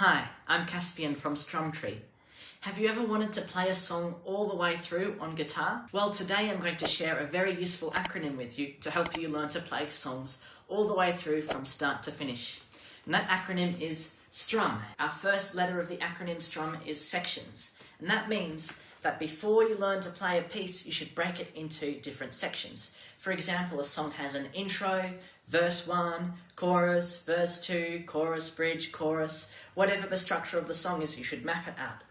Hi, I'm Caspian from STRUM. Have you ever wanted to play a song all the way through on guitar? Well, today I'm going to share a very useful acronym with you to help you learn to play songs all the way through from start to finish. And that acronym is STRUM. Our first letter of the acronym STRUM is sections. And that means that before you learn to play a piece, you should break it into different sections. For example, a song has an intro, verse 1, chorus, verse 2, chorus, bridge, chorus. Whatever the structure of the song is, you should map it out.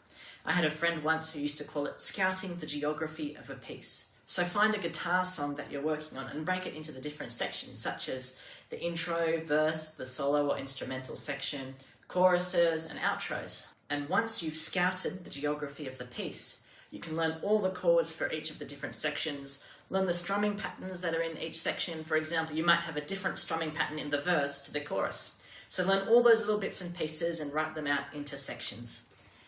I had a friend once who used to call it scouting the geography of a piece. So find a guitar song that you're working on and break it into the different sections, such as the intro, verse, the solo or instrumental section, choruses and outros. And once you've scouted the geography of the piece, you can learn all the chords for each of the different sections, learn the strumming patterns that are in each section. For example, you might have a different strumming pattern in the verse to the chorus. So learn all those little bits and pieces and write them out into sections.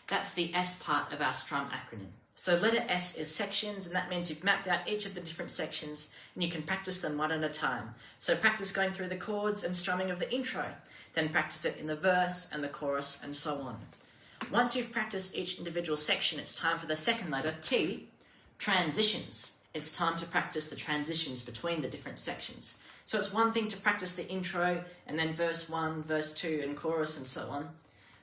That's the S part of our STRUM acronym. So letter S is sections, and that means you've mapped out each of the different sections and you can practice them one at a time. So practice going through the chords and strumming of the intro, then practice it in the verse and the chorus and so on. Once you've practiced each individual section, it's time for the second letter, T, transitions. It's time to practice the transitions between the different sections. So it's one thing to practice the intro and then verse 1, verse 2 and chorus and so on.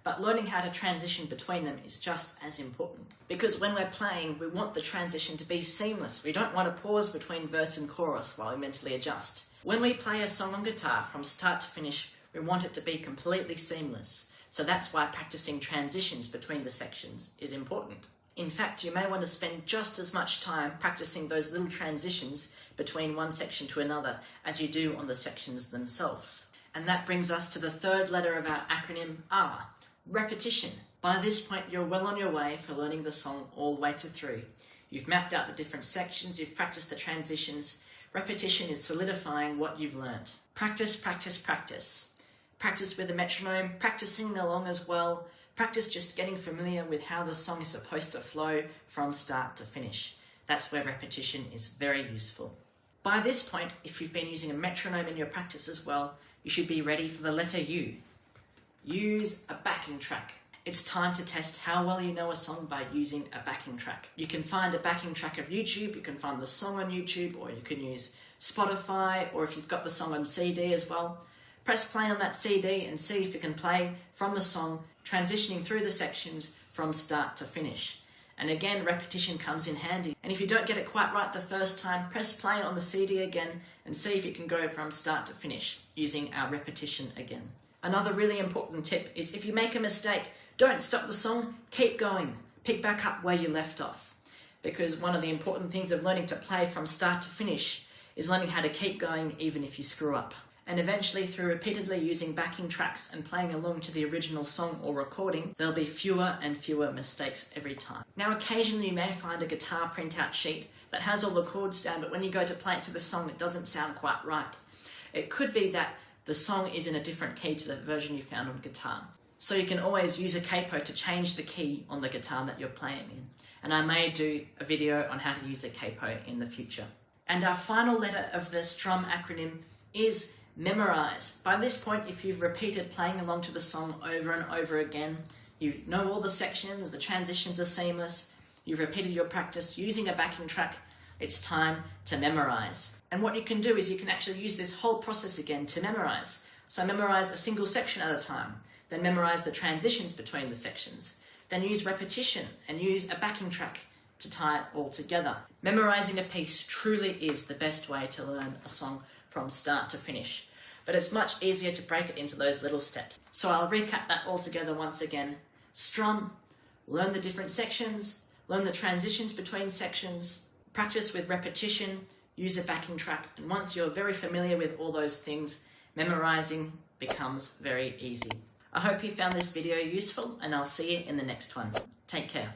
But learning how to transition between them is just as important. Because when we're playing, we want the transition to be seamless. We don't want to pause between verse and chorus while we mentally adjust. When we play a song on guitar from start to finish, we want it to be completely seamless. So that's why practicing transitions between the sections is important. In fact, you may want to spend just as much time practicing those little transitions between one section to another as you do on the sections themselves. And that brings us to the third letter of our acronym, R. Repetition. By this point, you're well on your way for learning the song all the way to through. You've mapped out the different sections, you've practiced the transitions. Repetition is solidifying what you've learned. Practice, practice, practice. Practice with a metronome, practicing along as well. Practice just getting familiar with how the song is supposed to flow from start to finish. That's where repetition is very useful. By this point, if you've been using a metronome in your practice as well, you should be ready for the letter U. Use a backing track. It's time to test how well you know a song by using a backing track. You can find a backing track of YouTube, you can find the song on YouTube, or you can use Spotify, or if you've got the song on CD as well. Press play on that CD and see if you can play from the song, transitioning through the sections from start to finish. And again, repetition comes in handy. And if you don't get it quite right the first time, press play on the CD again and see if you can go from start to finish using our repetition again. Another really important tip is if you make a mistake, don't stop the song, keep going. Pick back up where you left off. Because one of the important things of learning to play from start to finish is learning how to keep going even if you screw up. And eventually, through repeatedly using backing tracks and playing along to the original song or recording, there'll be fewer and fewer mistakes every time. Now, occasionally you may find a guitar printout sheet that has all the chords down, but when you go to play it to the song, it doesn't sound quite right. It could be that the song is in a different key to the version you found on guitar. So you can always use a capo to change the key on the guitar that you're playing in. And I may do a video on how to use a capo in the future. And our final letter of the STRUM acronym is memorize. By this point, if you've repeated playing along to the song over and over again, you know all the sections, the transitions are seamless, you've repeated your practice using a backing track, it's time to memorize. And what you can do is you can actually use this whole process again to memorize. So memorize a single section at a time, then memorize the transitions between the sections, then use repetition and use a backing track to tie it all together. Memorizing a piece truly is the best way to learn a song from start to finish. But it's much easier to break it into those little steps. So I'll recap that all together once again. STRUM, learn the different sections, learn the transitions between sections, practice with repetition, use a backing track, and once you're very familiar with all those things, memorizing becomes very easy. I hope you found this video useful, and I'll see you in the next one. Take care.